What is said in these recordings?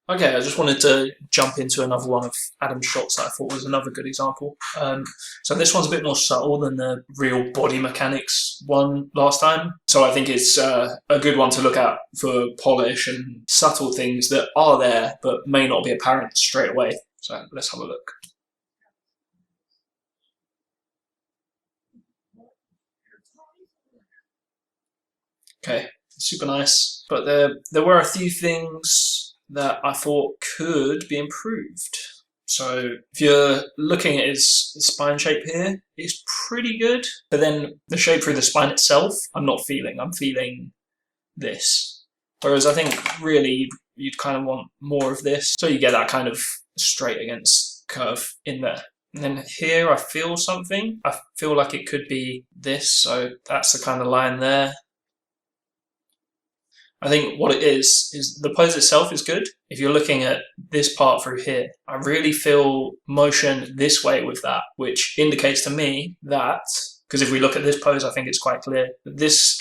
Okay, I just wanted to jump into another one of Adam's shots that I thought was another good example. So this one's a bit more subtle than the real body mechanics one last time. So I think it's a good one to look at for polish and subtle things that are there but may not be apparent straight away. So let's have a look. Okay, super nice. But there were a few things that I thought could be improved. So if you're looking at his spine shape here, it's pretty good. But then the shape through the spine itself, I'm not feeling. I'm feeling this. Whereas I think really you'd kind of want more of this. So you get that kind of straight against curve in there. And then here I feel something. I feel like it could be this. So that's the kind of line there. I think what it is the pose itself is good. If you're looking at this part through here, I really feel motion this way with that, which indicates to me that, because if we look at this pose, I think it's quite clear that this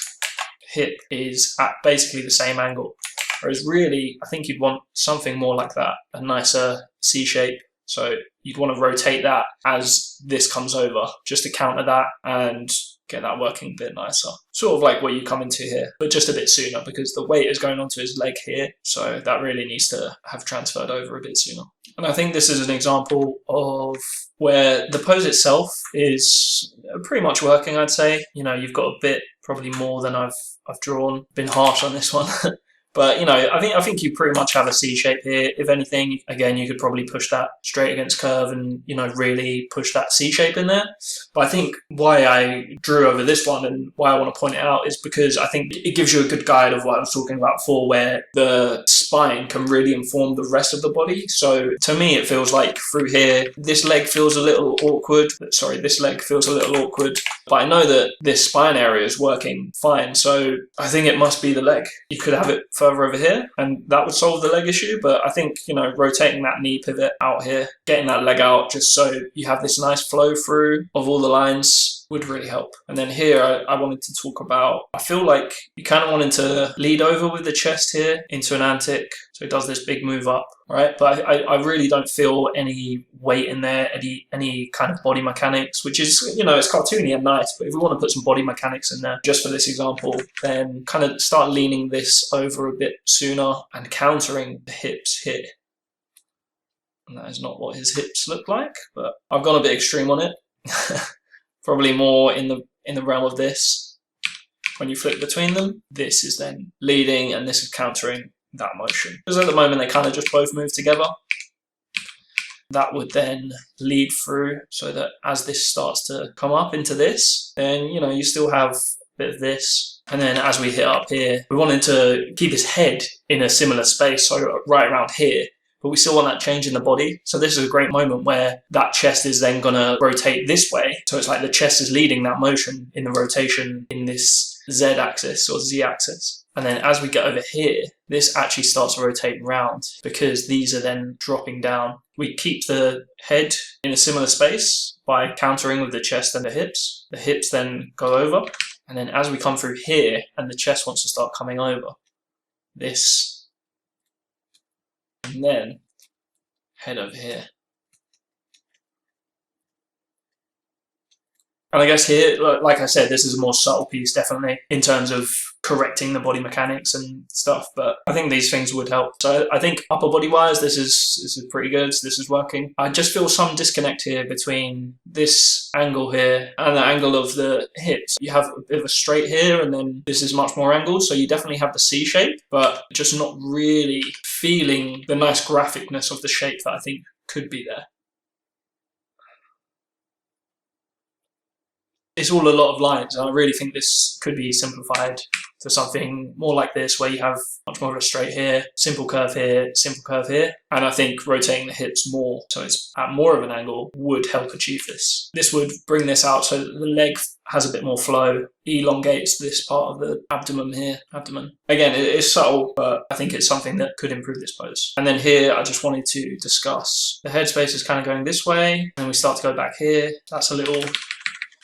hip is at basically the same angle. Whereas really, I think you'd want something more like that, a nicer C shape. So you'd want to rotate that as this comes over, just to counter that and get that working a bit nicer. Sort of like what you come into here, but just a bit sooner because the weight is going onto his leg here. So that really needs to have transferred over a bit sooner. And I think this is an example of where the pose itself is pretty much working, I'd say. You know, you've got a bit, probably more than I've drawn. Been harsh on this one. But, you know, I think you pretty much have a C shape here. If anything, again, you could probably push that straight against curve and, you know, really push that C shape in there. But I think why I drew over this one and why I want to point it out is because I think it gives you a good guide of what I was talking about before, where the spine can really inform the rest of the body. So to me, it feels like through here, this leg feels a little awkward. Sorry, this leg feels a little awkward. But I know that this spine area is working fine. So I think it must be the leg. You could have it further over here and that would solve the leg issue. But I think, you know, rotating that knee pivot out here, getting that leg out just so you have this nice flow through of all the lines would really help. And then here I wanted to talk about, I feel like you kind of wanted to lead over with the chest here into an antic. So it does this big move up, right? But I really don't feel any weight in there, any kind of body mechanics, which is, you know, it's cartoony and nice, but if we want to put some body mechanics in there, just for this example, then kind of start leaning this over a bit sooner and countering the hips here. And that is not what his hips look like, but I've gone a bit extreme on it. Probably more in the realm of this. When you flip between them, this is then leading and this is countering that motion. Because at the moment they kind of just both move together. That would then lead through so that as this starts to come up into this, then, you know, you still have a bit of this. And then as we hit up here, we wanted to keep his head in a similar space, so right around here. But we still want that change in the body. So this is a great moment where that chest is then going to rotate this way. So it's like the chest is leading that motion in the rotation in this Z axis or Z axis. And then as we get over here, this actually starts to rotate round because these are then dropping down. We keep the head in a similar space by countering with the chest and the hips. The hips then go over. And then as we come through here and the chest wants to start coming over, this, and then head over here. And I guess here, like I said, this is a more subtle piece, definitely, in terms of correcting the body mechanics and stuff. But I think these things would help. So I think upper body wise, this is pretty good. So this is working. I just feel some disconnect here between this angle here and the angle of the hips. You have a bit of a straight here, and then this is much more angled. So you definitely have the C shape, but just not really feeling the nice graphicness of the shape that I think could be there. It's all a lot of lines, and I really think this could be simplified to something more like this, where you have much more of a straight here, simple curve here, simple curve here. And I think rotating the hips more, so it's at more of an angle, would help achieve this. This would bring this out so that the leg has a bit more flow, elongates this part of the abdomen here. Again, it is subtle, but I think it's something that could improve this pose. And then here, I just wanted to discuss the headspace is kind of going this way, and we start to go back here. That's a little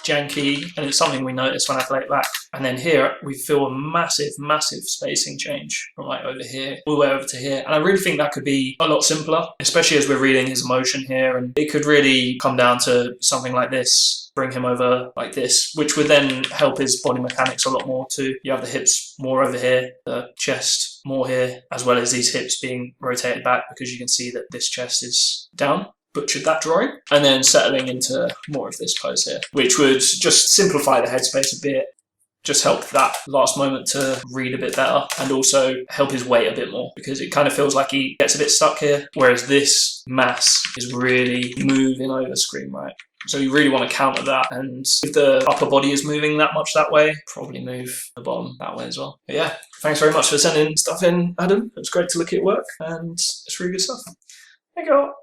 janky, and it's something we notice when I play it back. And then here we feel a massive, massive spacing change from like over here all the way over to here. And I really think that could be a lot simpler, especially as we're reading his emotion here. And it could really come down to something like this, bring him over like this, which would then help his body mechanics a lot more too. You have the hips more over here, the chest more here, as well as these hips being rotated back, because you can see that this chest is down. Butchered that drawing, and then settling into more of this pose here, which would just simplify the headspace a bit, just help that last moment to read a bit better, and also help his weight a bit more, because it kind of feels like he gets a bit stuck here, whereas this mass is really moving over screen, right? So you really want to counter that, and if the upper body is moving that much that way, probably move the bottom that way as well. But yeah, thanks very much for sending stuff in, Adam. It was great to look at your work, and it's really good stuff. Thank you all.